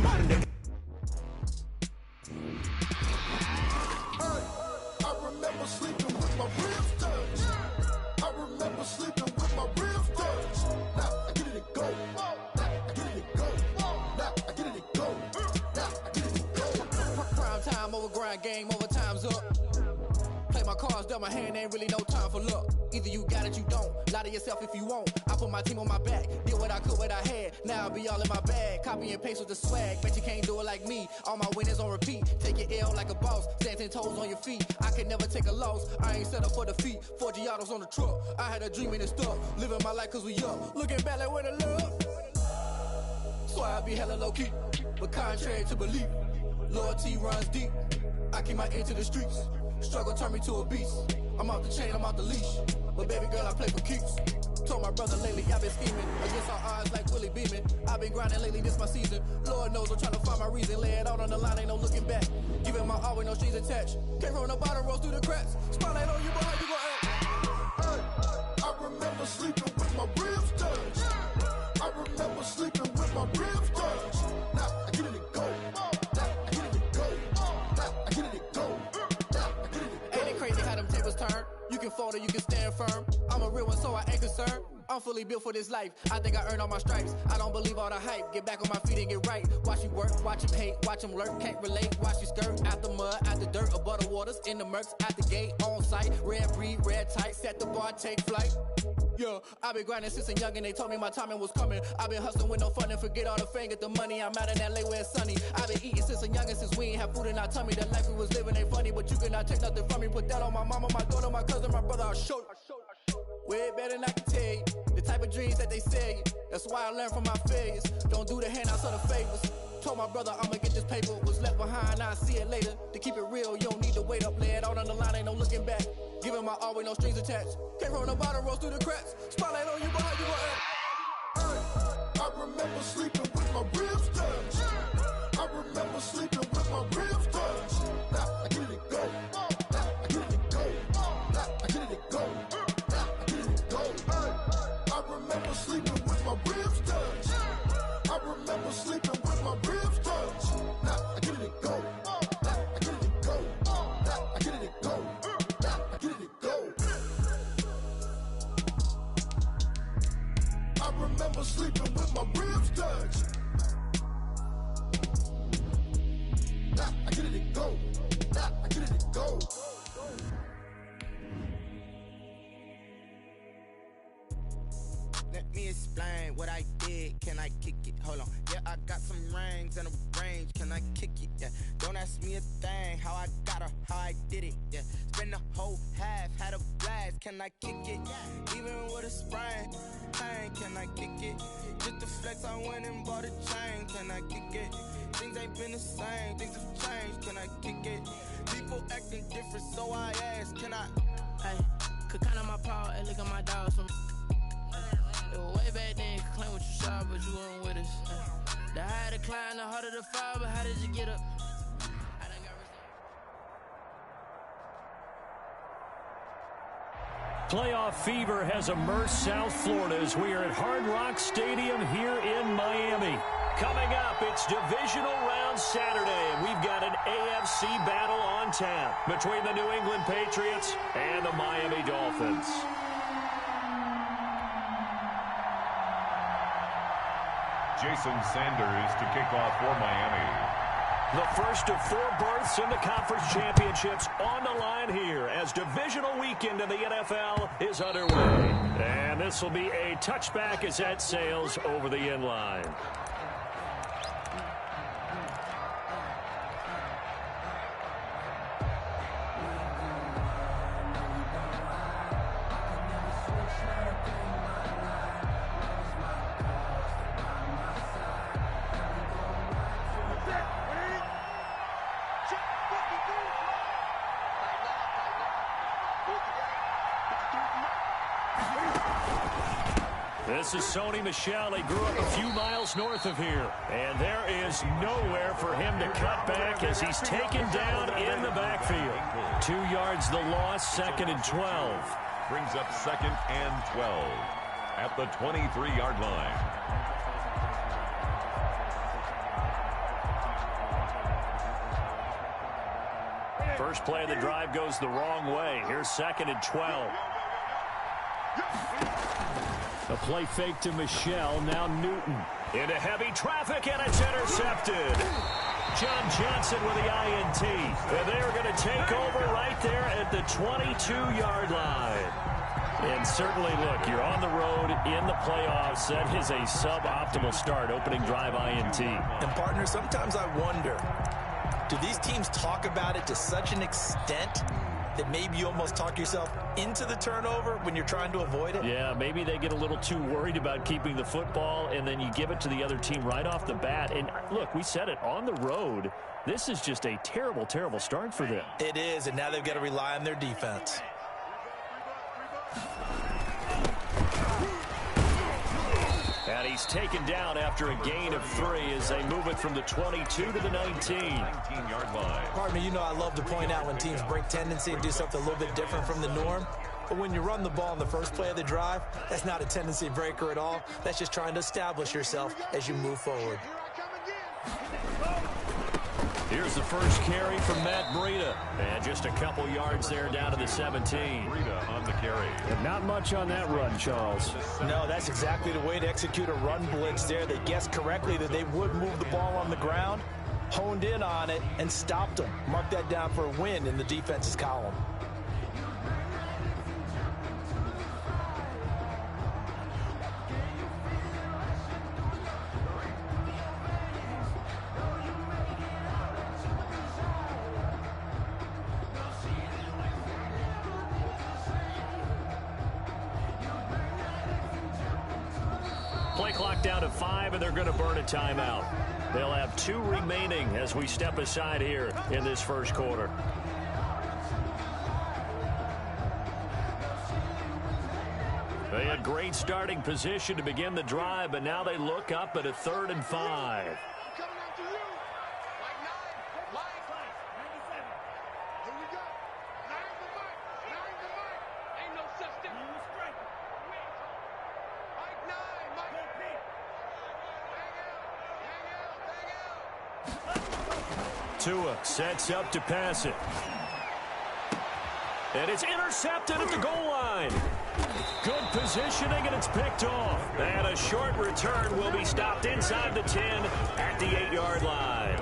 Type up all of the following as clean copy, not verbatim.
man. Them. I remember sleeping with my ribs touched. I remember sleeping with my ribs touched. Now I get it go. Now I get it go. Now I get it go. Now I get it go. Prime time over grind game, over time's up. Play my cards, dealt my hand, ain't really no time for luck. Either you got it, you don't. Lie to yourself if you won't. I put my team on my back, did what I could, what I had. Now I'll be all in my bag. Copy and paste with the swag. Bet you can't do it like me. All my winners on repeat. Take your L like a boss. Stand 10 toes on your feet. I can never take a loss. I ain't set up for defeat. 4 Giottos on the truck. I had a dream and it stuck. Living my life cause we up. Looking back like where the love. So I be hella low key. But contrary to belief, loyalty runs deep. I keep my ear to the streets. Struggle turned me to a beast. I'm off the chain, I'm off the leash. But baby girl, I play for keeps. Told my brother lately, I've been scheming against all odds like Willie Beeman. I've been grinding lately, this my season. Lord knows I'm trying to find my reason. Lay it out on the line, ain't no looking back. Giving my all with no strings attached. Came from the bottom, rose through the cracks. Spotlight on you, boy, how you gon' act? Hey, I remember sleeping with my ribs touched. I remember sleeping with my ribs touched. Now I get it go. Now I get it go. Now I get it go. Ain't it crazy how them tables turn? You can fold or you can stand firm. I'm a real one, so I ain't concerned. I'm fully built for this life. I think I earned all my stripes. I don't believe all the hype. Get back on my feet and get right. Watch you work, watch him hate, watch him lurk. Can't relate, watch you skirt. Out the mud, out the dirt, above the waters, in the murks, out the gate, on site. Red breed, red tight, set the bar, take flight. Yeah, I've been grinding since a young and they told me my timing was coming. I've been hustling with no fun and forget all the fame, get the money. I'm out in LA where it's sunny. I've been eating since a young and since we ain't have food in our tummy. The life we was living ain't funny, but you cannot take nothing from me. Put that on my mama, my daughter, my cousin, my brother, I'll show you. Way better than I can tell you. The type of dreams that they sell you. That's why I learned from my failures. Don't do the handouts or the favors. Told my brother I'ma get this paper. Was left behind, I'll see it later. To keep it real, you don't need to wait up. Lay it out on the line, ain't no looking back. Giving my all with no strings attached. Came from the bottom, rose through the cracks. Spotlight on you, boy, how you gon' act? I remember sleeping with my ribs touched. I remember sleeping with my ribs touched. Now I get it go. Now I get it go. Now I get it go. Now I get it go. I remember sleeping with my ribs touched. I remember sleeping with my ribs touched. Now I get it go. Now I get it go. Now I get it go. Now I get it go. I remember sleeping with my ribs touched. Now I get it go. Now I get it go. Let me explain what I did. Can I kick it? Hold on. Yeah, I got some rings and a range. Can I kick it? Yeah. Don't ask me a thing. How I got her, how I did it. Yeah. Spend the whole half, had a blast. Can I kick it? Even with a sprain. Pain, can I kick it? Just to flex, I went and bought a chain. Can I kick it? Things ain't been the same. Things have changed. Can I kick it? People acting different, so I ask. Can I? Hey, could count on my power and look at my dogs from. It was way back then, you could claim what you saw, but you weren't with us. The higher the climb, the harder the fall, but how did you get up? I done got Playoff fever has immersed South Florida as we are at Hard Rock Stadium here in Miami. Coming up, it's divisional round Saturday, and we've got an AFC battle on tap between the New England Patriots and the Miami Dolphins. Jason Sanders to kick off for Miami. The first of 4 berths in the conference championships on the line here as divisional weekend in the NFL is underway. And this will be a touchback as that sails over the end line. This is Sony Michel. He grew up a few miles north of here. And there is nowhere for him to cut back as he's taken down in the backfield. 2 yards the loss, 2nd and 12. Brings up 2nd and 12 at the 23-yard line. First play of the drive goes the wrong way. Here's 2nd and 12. A play fake to Michelle. Now Newton. Into heavy traffic, and it's intercepted. John Johnson with the INT. And they're going to take over right there at the 22-yard line. And certainly, look, you're on the road in the playoffs. That is a suboptimal start, opening drive INT. And, partner, sometimes I wonder, do these teams talk about it to such an extent that maybe you almost talk yourself into the turnover when you're trying to avoid it? Yeah, maybe they get a little too worried about keeping the football, and then you give it to the other team right off the bat. And, look, we said it, on the road, this is just a terrible, terrible start for them. It is, and now they've got to rely on their defense. And he's taken down after a gain of 3 as they move it from the 22 to the 19-yard line. Pardon me, you know I love to point out when teams break tendency and do something a little bit different from the norm. But when you run the ball in the first play of the drive, that's not a tendency breaker at all. That's just trying to establish yourself as you move forward. Here's the first carry from Matt Breida. And just a couple yards there down to the 17. Breida on the carry. And not much on that run, Charles. No, that's exactly the way to execute a run blitz there. They guessed correctly that they would move the ball on the ground, honed in on it, and stopped them. Mark that down for a win in the defense's column. Play clock down to 5, and they're going to burn a timeout. They'll have 2 remaining as we step aside here in this first quarter. They had great starting position to begin the drive, but now they look up at a 3rd and 5. Tua sets up to pass it. And it's intercepted at the goal line. Good positioning, and it's picked off. And a short return will be stopped inside the 10 at the 8-yard line.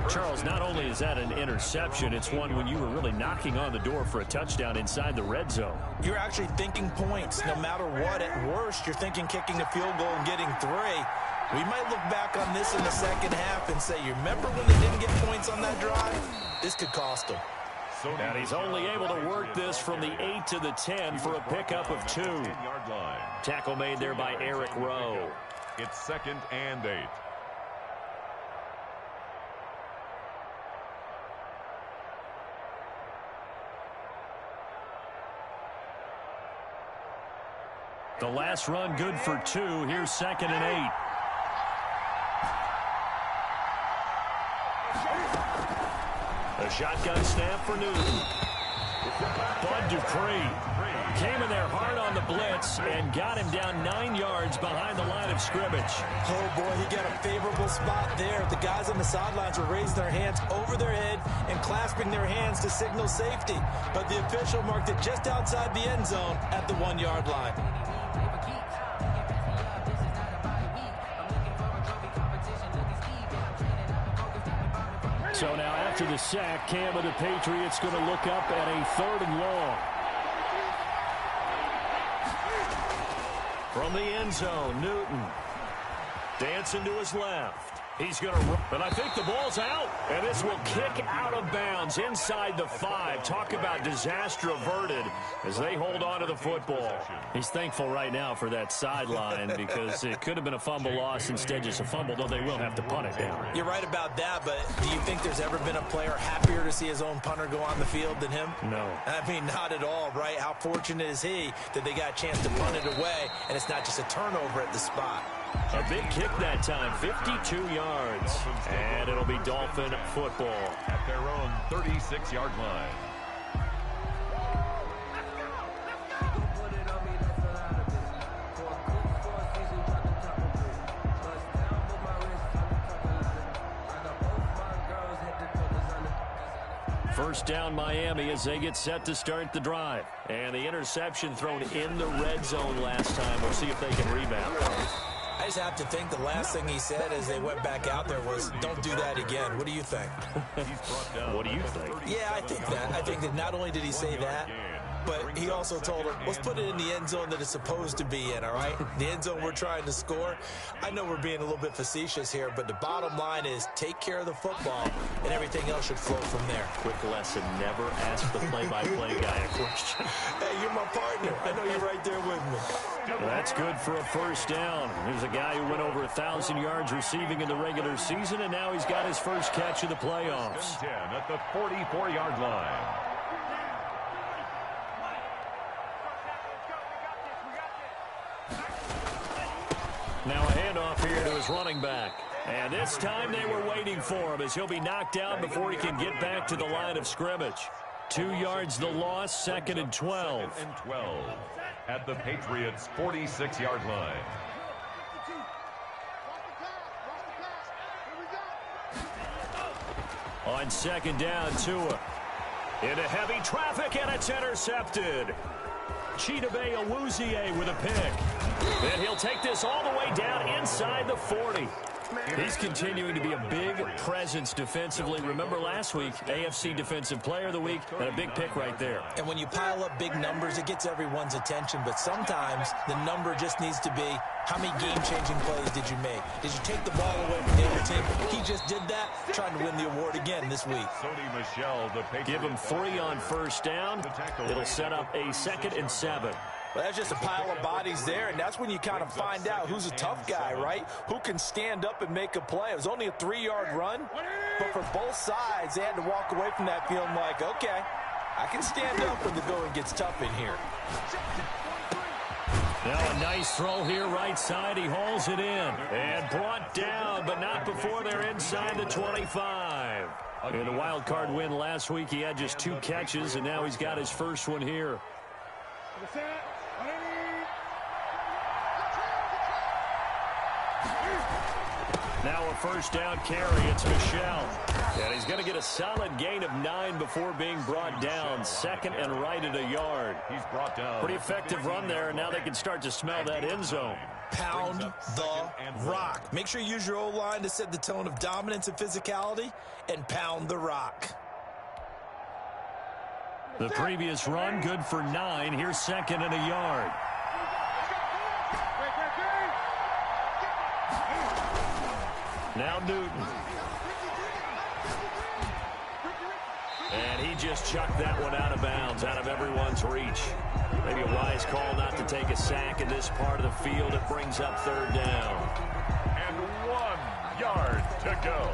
Charles, not only is that an interception, it's one when you were really knocking on the door for a touchdown inside the red zone. You're actually thinking points. No matter what, at worst, you're thinking kicking a field goal and getting 3. We might look back on this in the second half and say, you remember when they didn't get points on that drive? This could cost them. And he's only able to work this from the 8 to the 10 for a pickup of 2. Tackle made there by Eric Rowe. It's 2nd and 8. The last run good for 2. Here's 2nd and 8. A shotgun snap for Newton. Bud Dupree came in there hard on the blitz and got him down 9 yards behind the line of scrimmage. Oh, boy, he got a favorable spot there. The guys on the sidelines were raising their hands over their head and clasping their hands to signal safety. But the official marked it just outside the end zone at the 1-yard line. So now after the sack, Cam of the Patriots going to look up at a 3rd and long. From the end zone, Newton dancing to his left. He's going to run, but I think the ball's out. And this will kick out of bounds inside the 5. Talk about disaster averted as they hold on to the football. He's thankful right now for that sideline because it could have been a fumble loss, instead just a fumble, though they will have to punt it down. You're right about that, but do you think there's ever been a player happier to see his own punter go on the field than him? No. I mean, not at all, right? How fortunate is he that they got a chance to punt it away, and it's not just a turnover at the spot. A big kick that time, 52 yards. And it'll be Dolphin football at their own 36-yard line. First down Miami as they get set to start the drive. And the interception thrown in the red zone last time. We'll see if they can rebound. I just have to think the last thing he said as they went back out there was, don't do that again. What do you think? What do you think? Yeah, I think that. I think that not only did he say that, but he also told him, let's put it in the end zone that it's supposed to be in, all right? The end zone we're trying to score. I know we're being a little bit facetious here, but the bottom line is take care of the football, and everything else should flow from there. Quick lesson, never ask the play-by-play guy a question. Hey, you're my partner. I know you're right there with me. That's good for a first down. Here's a guy who went over 1,000 yards receiving in the regular season, and now he's got his first catch of the playoffs. 10 at the 44-yard line. Now a handoff here to his running back. And this time they were waiting for him as he'll be knocked down before he can get back to the line of scrimmage. 2 yards the loss, 2nd and 12. 2nd and 12 at the Patriots' 46-yard line. On 2nd down, Tua. Into heavy traffic, and it's intercepted. Chidobe Awuzie with a pick. And he'll take this all the way down inside the 40. He's continuing to be a big presence defensively. Remember last week, AFC Defensive Player of the Week, and a big pick right there. And when you pile up big numbers, it gets everyone's attention. But sometimes the number just needs to be, how many game-changing plays did you make? Did you take the ball away from the other team? He just did that, trying to win the award again this week. Sony Michel, the Patriots. Give him 3 on first down. It'll set up a 2nd and 7. Well, that's just a pile of bodies there, and that's when you kind of find out who's a tough guy, right? Who can stand up and make a play. It was only a 3-yard run, but for both sides, they had to walk away from that feeling like, okay, I can stand up when the going gets tough in here. Now a nice throw here right side. He hauls it in and brought down, but not before they're inside the 25. In a wild card win last week, he had just 2 catches, and now he's got his first one here. Now a first down carry. It's Michel. And he's going to get a solid gain of 9 before being brought down. 2nd and right at a yard. He's brought down. Pretty effective run there, and now they can start to smell that end zone. Pound the rock. Make sure you use your O-line to set the tone of dominance and physicality, and pound the rock. The previous run, good for 9. Here's 2nd and a yard. Now Newton. And he just chucked that one out of bounds, out of everyone's reach. Maybe a wise call not to take a sack in this part of the field. It brings up 3rd down. And 1 yard to go.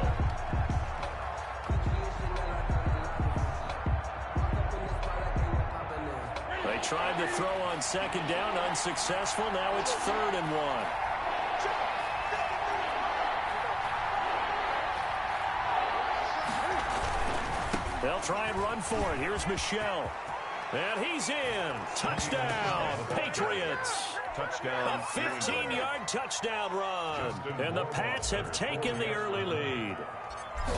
They tried to throw on 2nd down, unsuccessful. Now it's 3rd and 1. They'll try and run for it. Here's Michel. And he's in. Touchdown, Patriots. Touchdown. A 15-yard touchdown run. And the Pats have taken the early lead.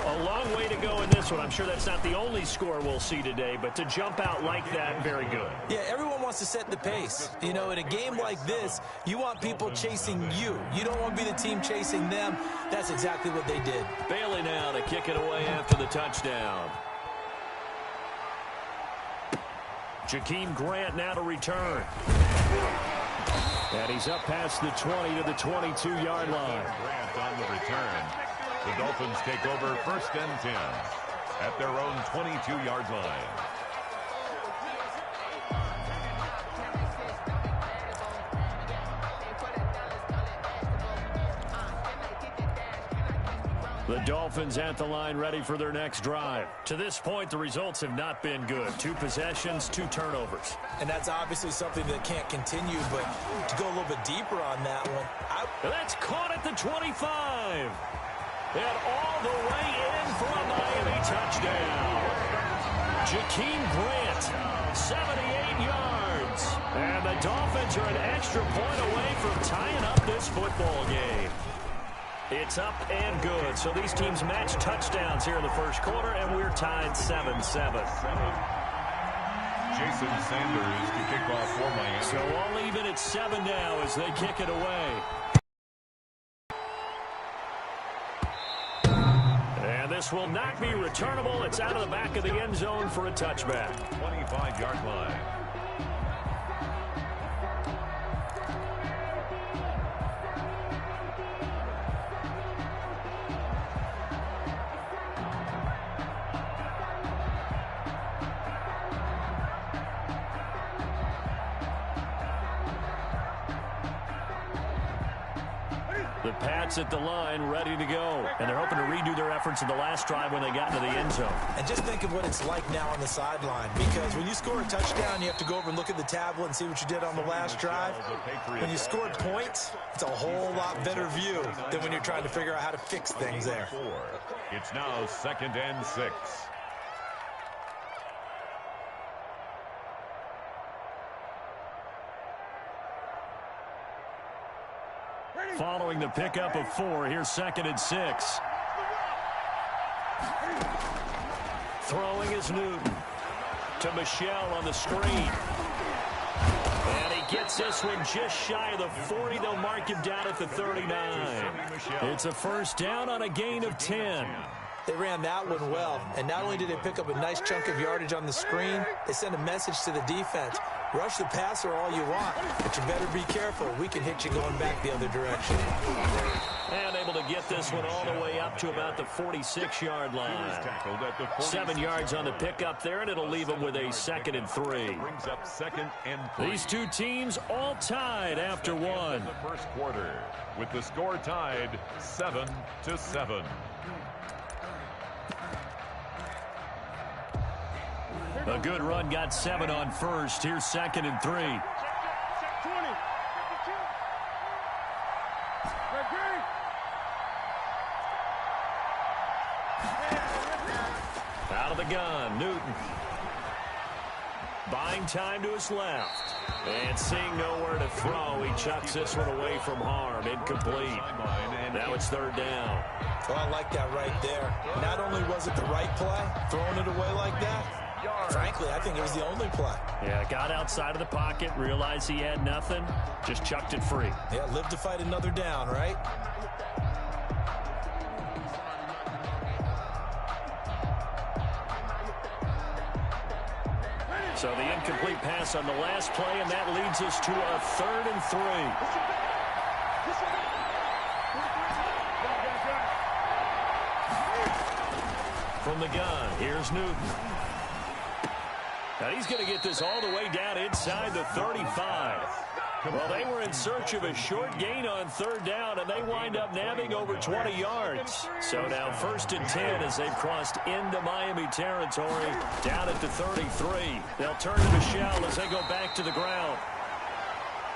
A long way to go in this one. I'm sure that's not the only score we'll see today, but to jump out like that, very good. Yeah, everyone wants to set the pace. You know, in a game like this, you want people chasing you. You don't want to be the team chasing them. That's exactly what they did. Bailey now to kick it away after the touchdown. Jakeem Grant now to return. And he's up past the 20 to the 22-yard line. Grant on the return. The Dolphins take over 1st and 10 at their own 22-yard line. The Dolphins at the line ready for their next drive. To this point, the results have not been good. 2 possessions, 2 turnovers. And that's obviously something that can't continue, but to go a little bit deeper on that one. That's caught at the 25. And all the way in for a Miami touchdown. Jakeem Grant, 78 yards. And the Dolphins are an extra point away from tying up this football game. It's up and good. So these teams match touchdowns here in the first quarter, and we're tied 7-7. Jason Sanders to kick off for Miami. So all even at 7 now as they kick it away. And this will not be returnable. It's out of the back of the end zone for a touchback. 25-yard line. The Pats at the line, ready to go. And they're hoping to redo their efforts in the last drive when they got into the end zone. And just think of what it's like now on the sideline. Because when you score a touchdown, you have to go over and look at the tablet and see what you did on the last drive. When you scored points, it's a whole lot better view than when you're trying to figure out how to fix things there. It's now 2nd and 6. Following the pickup of 4, here's 2nd and 6. Throwing is Newton to Michelle on the screen. And he gets this one just shy of the 40. They'll mark him down at the 39. It's a first down on a gain of 10. They ran that one well, and not only did they pick up a nice chunk of yardage on the screen, they sent a message to the defense. Rush the passer all you want, but you better be careful. We can hit you going back the other direction. And able to get this one all the way up to about the 46-yard line. 7 yards on the pickup there, and it'll leave them with a 2nd and 3. Brings up 2nd and 3. These two teams all tied after one. In the first quarter, with the score tied 7-7. A good run got 7 on first. Here's 2nd and 3. Out of the gun, Newton. Buying time to his left. And seeing nowhere to throw, he chucks this one away from harm. Incomplete. Now it's 3rd down. Well, I like that right there. Not only was it the right play, throwing it away like that, frankly, I think it was the only play. Yeah, got outside of the pocket, realized he had nothing, just chucked it free. Yeah, live to fight another down, right? So the incomplete pass on the last play, and that leads us to a 3rd and 3. From the gun, here's Newton. And he's going to get this all the way down inside the 35. Well, they were in search of a short gain on 3rd down, and they wind up nabbing over 20 yards. So now 1st and 10 as they've crossed into Miami territory, down at the 33. They'll turn to Michelle as they go back to the ground.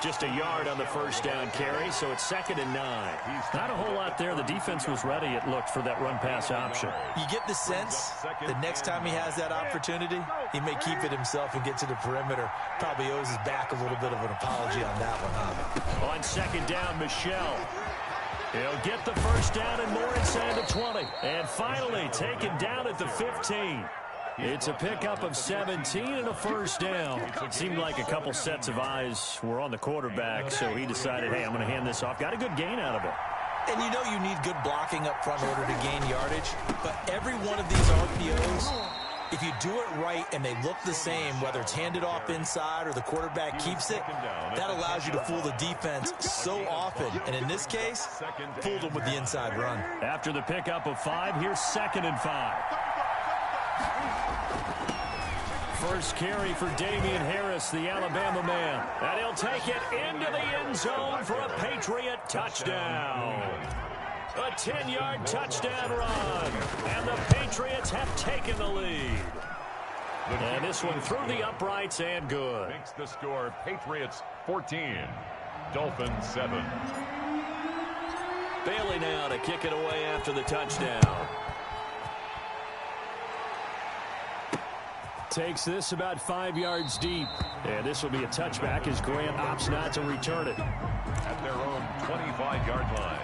Just a yard on the first down carry, so it's 2nd and 9. Not a whole lot there. The defense was ready, it looked, for that run-pass option. You get the sense that next time he has that opportunity, he may keep it himself and get to the perimeter. Probably owes his back a little bit of an apology on that one, huh? On 2nd down, Michelle. He'll get the first down and more inside the 20. And finally taken down at the 15. It's a pickup of 17 and a first down. It seemed like a couple sets of eyes were on the quarterback, so he decided, hey, I'm going to hand this off. Got a good gain out of it. And you know you need good blocking up front in order to gain yardage, but every one of these RPOs, if you do it right and they look the same, whether it's handed off inside or the quarterback keeps it, that allows you to fool the defense so often. And in this case, fooled them with the inside run. After the pickup of 5, here's 2nd and 5. First carry for Damian Harris, the Alabama man. And he'll take it into the end zone for a Patriot touchdown. A 10-yard touchdown run. And the Patriots have taken the lead. And this one through the uprights and good. Makes the score Patriots 14, Dolphins 7. Bailey now to kick it away after the touchdown. Takes this about 5 yards deep. And this will be a touchback as Grant opts not to return it. At their own 25-yard line.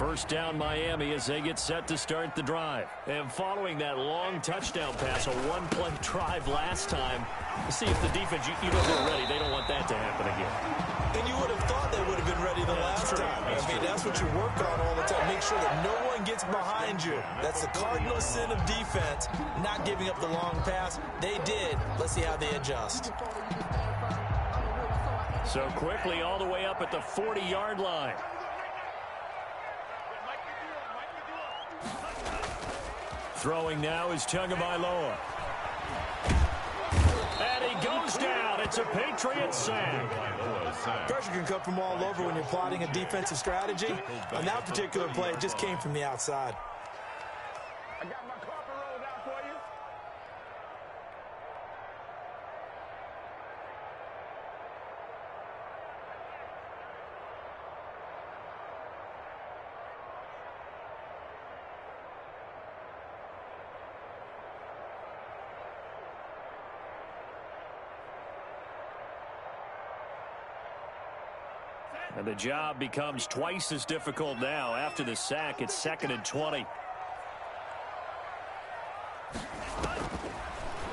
First down Miami as they get set to start the drive. And following that long touchdown pass, a one-play drive last time, let's see if the defense, you know they're ready. They don't want that to happen again. And you would have thought they would have been ready the last time. I mean, that's what you work on all the time. Make sure that no one gets behind you. That's the cardinal sin of defense, not giving up the long pass. They did. Let's see how they adjust. So quickly all the way up at the 40-yard line. Throwing now is Tagovailoa. And he goes down. It's a Patriot sack. Pressure can come from all over when you're plotting a defensive strategy. On that particular play, it just came from the outside. I got my carpet rolled out for you. And the job becomes twice as difficult now. After the sack, it's 2nd and 20.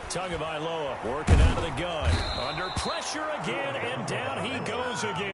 Tagovailoa working out of the gun. Under pressure again, and down he goes again.